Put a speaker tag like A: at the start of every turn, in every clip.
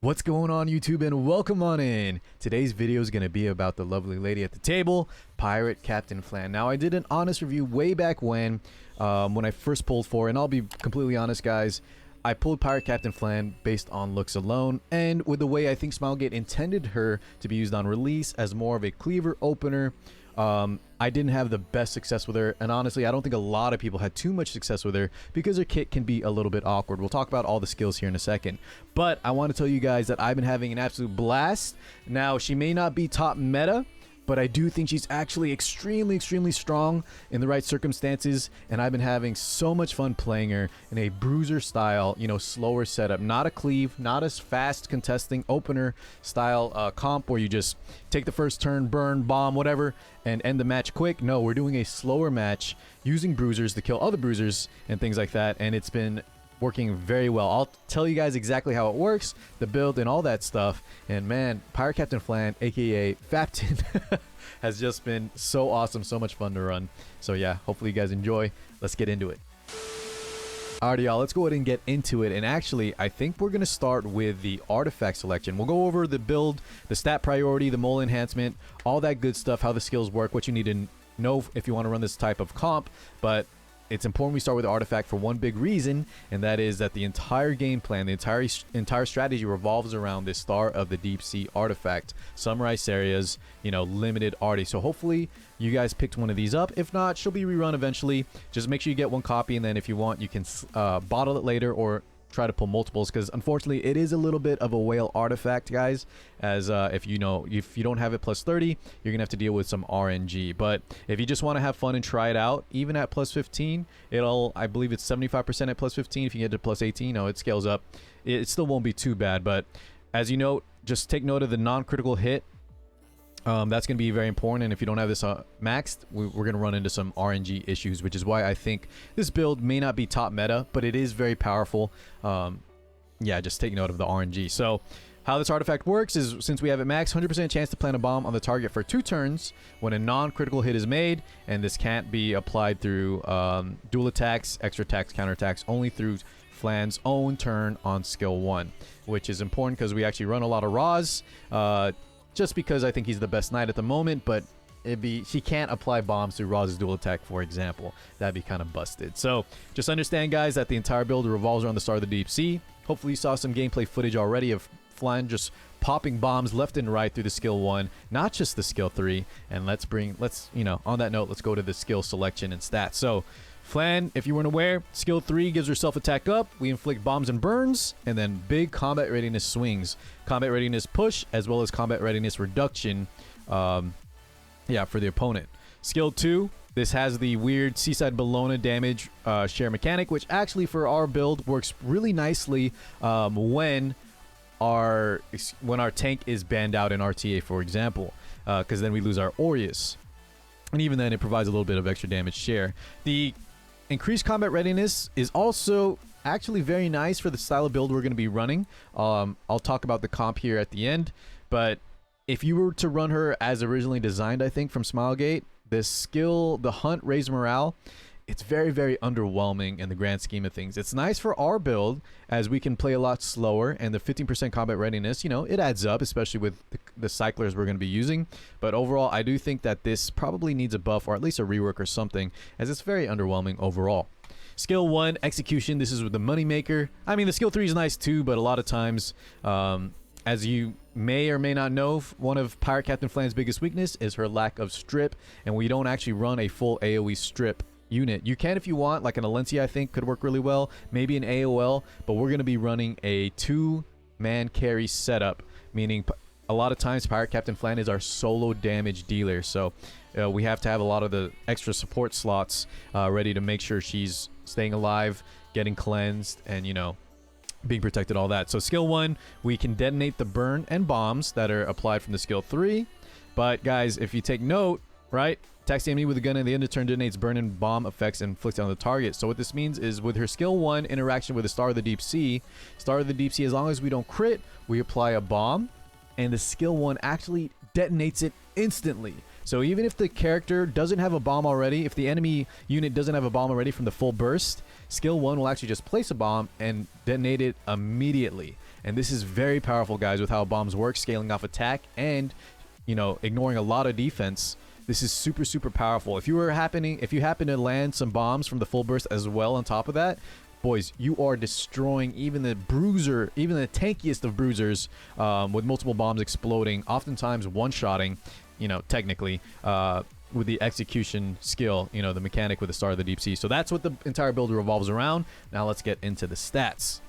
A: What's going on, YouTube, and welcome on in. Today's video is going to be about the lovely lady at the table, Pirate Captain Flan. Now, I did an honest review way back when I first pulled for, and I'll be completely honest, guys, I pulled Pirate Captain Flan based on looks alone, and with the way I think Smilegate intended her to be used on release as more of a cleaver opener. I didn't have the best success with her, and honestly, I don't think a lot of people had too much success with her because her kit can be a little bit awkward. We'll talk about all the skills here in a second, but I want to tell you guys that I've been having an absolute blast. Now, she may not be top meta, but I do think she's actually extremely strong in the right circumstances, and I've been having so much fun playing her in a bruiser style, you know, slower setup, not a cleave, not as fast contesting opener style comp where you just take the first turn, burn, bomb, whatever, and end the match quick. No, we're doing a slower match using bruisers to kill other bruisers and things like that, and it's been working very well. I'll tell you guys exactly how it works, the build and all that stuff. And man, Pirate Captain Flan, aka Fapton, has just been so awesome, so much fun to run. So yeah, hopefully you guys enjoy. Let's get into it. Alright, y'all, let's go ahead and get into it. And actually, I think we're going to start with the artifact selection. We'll go over the build, the stat priority, the mole enhancement, all that good stuff, how the skills work, what you need to know if you want to run this type of comp. But it's important we start with the artifact for one big reason, and that is that the entire game plan, the entire strategy revolves around this Star of the Deep Sea artifact. Samurai Seria's, you know, limited arty. So hopefully you guys picked one of these up. If not, she'll be rerun eventually. Just make sure you get one copy, and then if you want, you can bottle it later or try to pull multiples, because unfortunately it is a little bit of a whale artifact, guys, as if you don't have it plus 30, you're gonna have to deal with some RNG. But if you just want to have fun and try it out, even at plus 15, I believe it's 75% at plus 15. If you get to plus 18, it scales up. It still won't be too bad, but as you note, just take note of the non-critical hit. That's going to be very important, and if you don't have this maxed, we're going to run into some RNG issues, which is why I think this build may not be top meta, but it is very powerful. Yeah, just take note of the RNG. So how this artifact works is, since we have it maxed, 100% chance to plant a bomb on the target for 2 turns when a non-critical hit is made, and this can't be applied through dual attacks, extra attacks, counterattacks, only through Flan's own turn on skill 1, which is important because we actually run a lot of Raws. Just because I think he's the best knight at the moment, but she can't apply bombs through Roz's dual attack, for example. That'd be kind of busted. So just understand, guys, that the entire build revolves around the Star of the Deep Sea. Hopefully you saw some gameplay footage already of Flan just popping bombs left and right through the skill 1, not just the skill 3. And let's on that note, let's go to the skill selection and stats. So Flan, if you weren't aware, skill 3 gives her self-attack up. We inflict bombs and burns, and then big combat readiness swings. Combat readiness push, as well as combat readiness reduction, for the opponent. Skill 2, this has the weird Seaside Bologna damage share mechanic, which actually for our build works really nicely when our tank is banned out in RTA, for example, because then we lose our Aureus. And even then, it provides a little bit of extra damage share. The increased combat readiness is also actually very nice for the style of build we're going to be running. I'll talk about the comp here at the end, but if you were to run her as originally designed, I think, from Smilegate, this skill, the Hunt Raise Morale, it's very underwhelming in the grand scheme of things. It's nice for our build, as we can play a lot slower, and the 15% combat readiness, it adds up, especially with the cyclers we're going to be using. But overall, I do think that this probably needs a buff, or at least a rework or something, as it's very underwhelming overall. Skill 1, Execution, this is with the Moneymaker. I mean, the skill 3 is nice too, but a lot of times, as you may or may not know, one of Pirate Captain Flan's biggest weakness is her lack of strip, and we don't actually run a full AoE strip unit. You can if you want, like an Alencia I think could work really well, maybe an AOL, but we're going to be running a 2-man carry setup, meaning a lot of times Pirate Captain Flan is our solo damage dealer, so we have to have a lot of the extra support slots ready to make sure she's staying alive, getting cleansed, and being protected, all that. So skill 1, we can detonate the burn and bombs that are applied from the skill 3, but guys, if you take note, right, attacks the enemy with a gun at the end of turn, detonates burn and bomb effects inflicted on the target. So what this means is, with her skill 1 interaction with the Star of the Deep Sea, as long as we don't crit, we apply a bomb, and the skill 1 actually detonates it instantly. So even if the character doesn't have a bomb already, if the enemy unit doesn't have a bomb already from the full burst, skill 1 will actually just place a bomb and detonate it immediately. And this is very powerful, guys, with how bombs work, scaling off attack and, you know, ignoring a lot of defense. This is super, super powerful. If you happen to land some bombs from the full burst as well on top of that, boys, you are destroying even the bruiser, even the tankiest of bruisers, with multiple bombs exploding, oftentimes one-shotting, you know, technically, with the execution skill, you know, the mechanic with the Star of the Deep Sea. So that's what the entire build revolves around. Now let's get into the stats.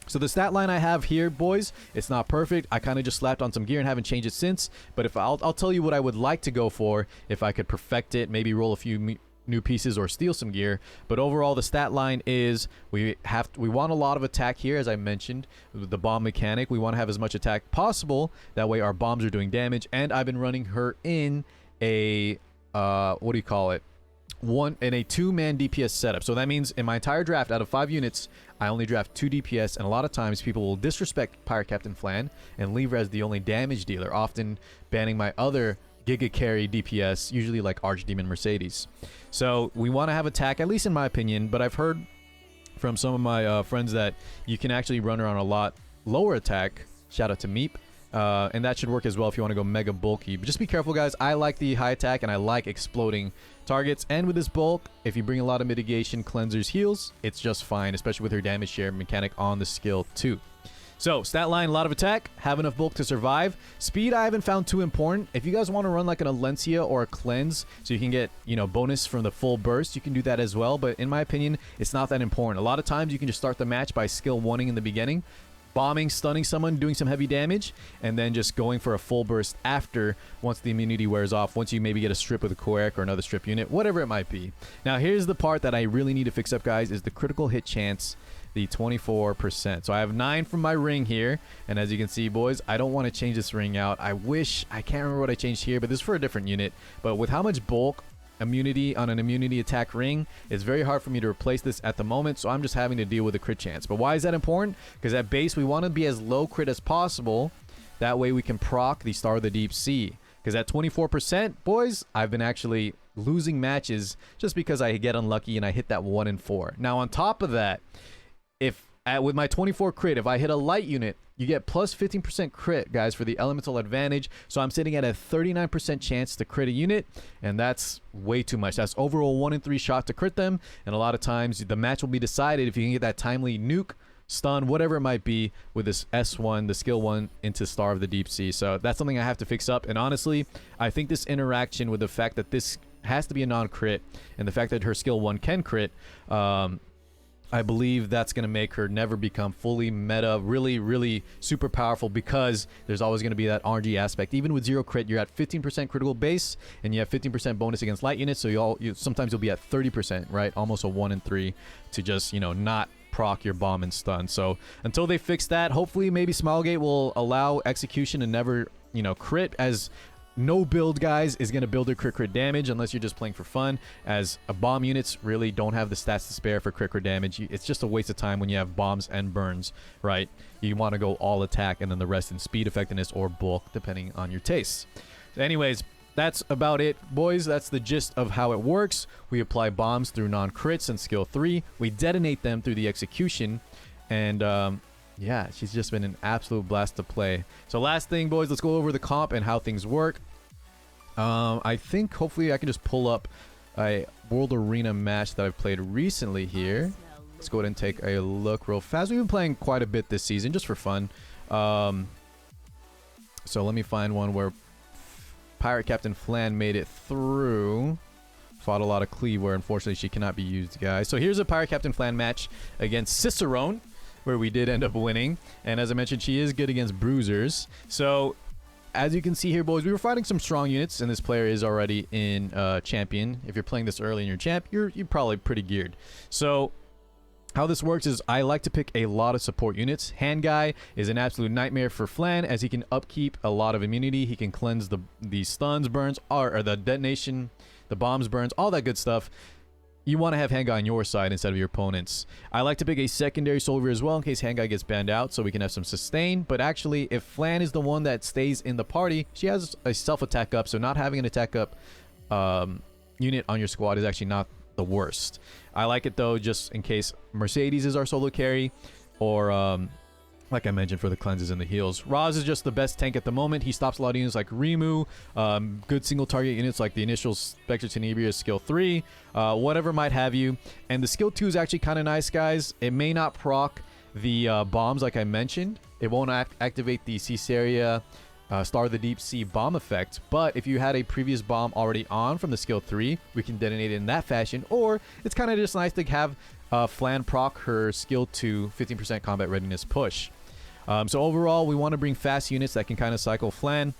A: So the stat line I have here, boys, it's not perfect. I kind of just slapped on some gear and haven't changed it since. But if I'll tell you what I would like to go for if I could perfect it, maybe roll a few new pieces or steal some gear. But overall, the stat line is we want a lot of attack here, as I mentioned, the bomb mechanic. We want to have as much attack possible. That way our bombs are doing damage. And I've been running her in a what do you call it? In a 2-man DPS setup. So that means in my entire draft, out of 5 units, I only draft 2 DPS, and a lot of times people will disrespect Pirate Captain Flan and leave her as the only damage dealer, often banning my other Giga Carry DPS, usually like Archdemon Mercedes. So we want to have attack, at least in my opinion, but I've heard from some of my friends that you can actually run her on a lot lower attack. Shout out to Meep. And that should work as well if you want to go mega bulky. But just be careful, guys. I like the high attack and I like exploding targets. And with this bulk, if you bring a lot of mitigation, cleansers, heals, it's just fine, especially with her damage share mechanic on the skill too. So stat line, a lot of attack, have enough bulk to survive. Speed I haven't found too important. If you guys want to run like an Alencia or a cleanse so you can get, you know, bonus from the full burst, you can do that as well. But in my opinion, it's not that important. A lot of times you can just start the match by skill 1ing in the beginning, bombing, stunning someone, doing some heavy damage, and then just going for a full burst after, once the immunity wears off, once you maybe get a strip with a Koek or another strip unit, whatever it might be. Now here's the part that I really need to fix up, guys, is the critical hit chance, the 24%. So I have 9 from my ring here, and as you can see, boys, I don't want to change this ring out. I can't remember what I changed here, but this is for a different unit. But with how much bulk immunity on an immunity attack ring, it's very hard for me to replace this at the moment, so I'm just having to deal with a crit chance. But why is that important? Because at base we want to be as low crit as possible, that way we can proc the Star of the Deep Sea. Because at 24%, boys, I've been actually losing matches just because I get unlucky and I hit that 1 in 4. Now on top of that, with my 24 crit, if I hit a light unit, you get plus 15% crit, guys, for the elemental advantage. So I'm sitting at a 39% chance to crit a unit, and that's way too much. That's over a 1 in 3 shot to crit them, and a lot of times the match will be decided if you can get that timely nuke, stun, whatever it might be, with this S1, the skill 1 into Star of the Deep Sea. So that's something I have to fix up, and honestly, I think this interaction with the fact that this has to be a non-crit, and the fact that her skill 1 can crit, I believe that's going to make her never become fully meta, really, really super powerful, because there's always going to be that RNG aspect. Even with 0 crit, you're at 15% critical base, and you have 15% bonus against light units, so sometimes you'll be at 30%, right? Almost a 1 in 3 to just, you know, not proc your bomb and stun. So until they fix that, hopefully maybe Smilegate will allow execution to never, you know, crit, as no build, guys, is going to build a crit damage unless you're just playing for fun, as bomb units really don't have the stats to spare for crit damage. It's just a waste of time when you have bombs and burns, right? You want to go all attack and then the rest in speed, effectiveness, or bulk, depending on your tastes. So anyways, that's about it, boys. That's the gist of how it works. We apply bombs through non-crits and skill 3. We detonate them through the execution, and yeah, she's just been an absolute blast to play. So last thing, boys, let's go over the comp and how things work. I think hopefully I can just pull up a World Arena match that I've played recently here. Let's go ahead and take a look real fast. We've been playing quite a bit this season just for fun. So let me find one where Pirate Captain Flan made it through. Fought a lot of cleave where unfortunately she cannot be used, guys. So here's a Pirate Captain Flan match against Cicerone, where we did end up winning. And as I mentioned, she is good against bruisers. So as you can see here, boys, we were fighting some strong units, and this player is already in champion. If you're playing this early in your champ, you're probably pretty geared. So how this works is I like to pick a lot of support units. Hand Guy is an absolute nightmare for Flan, as he can upkeep a lot of immunity. He can cleanse the stuns, burns, or the detonation, the bombs, burns, all that good stuff. You want to have Hand Guy on your side instead of your opponent's. I like to pick a secondary soldier as well in case Hand Guy gets banned out, so we can have some sustain. But actually, if Flan is the one that stays in the party, she has a self-attack up, so not having an attack up unit on your squad is actually not the worst. I like it though, just in case Mercedes is our solo carry, or like I mentioned, for the cleanses and the heals. Roz is just the best tank at the moment. He stops a lot of units like Rimu, good single target units like the initial Spectre Tenebria skill 3, whatever might have you. And the skill 2 is actually kind of nice, guys. It may not proc the bombs like I mentioned. It won't activate the Caesarea Star of the Deep Sea bomb effect, but if you had a previous bomb already on from the skill 3, we can detonate it in that fashion. Or it's kind of just nice to have Flan proc her skill 2 15% combat readiness push. So overall, we want to bring fast units that can kind of cycle Flan,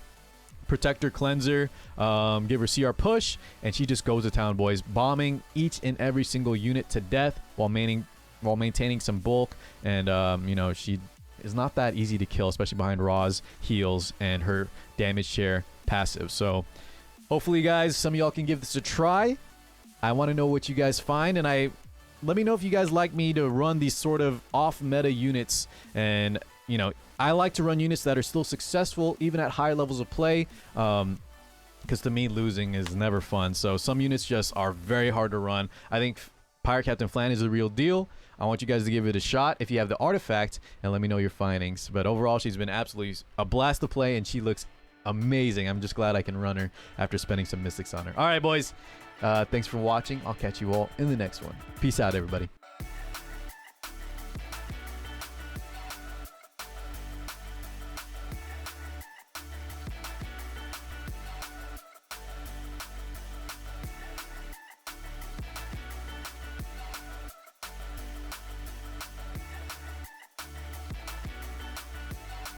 A: protect her cleanser, give her CR push, and she just goes to town, boys, bombing each and every single unit to death while maintaining some bulk. And you know, she is not that easy to kill, especially behind Ra's heals and her damage share passive. So hopefully, guys, some of y'all can give this a try. I want to know what you guys find, and let me know if you guys like me to run these sort of off-meta units. And you know, I like to run units that are still successful even at higher levels of play, because to me, losing is never fun. So some units just are very hard to run. I think Pirate Captain Flan is the real deal. I want you guys to give it a shot if you have the artifact, and let me know your findings. But overall, she's been absolutely a blast to play, and she looks amazing. I'm just glad I can run her after spending some mystics on her. All right, boys. Thanks for watching. I'll catch you all in the next one. Peace out, everybody.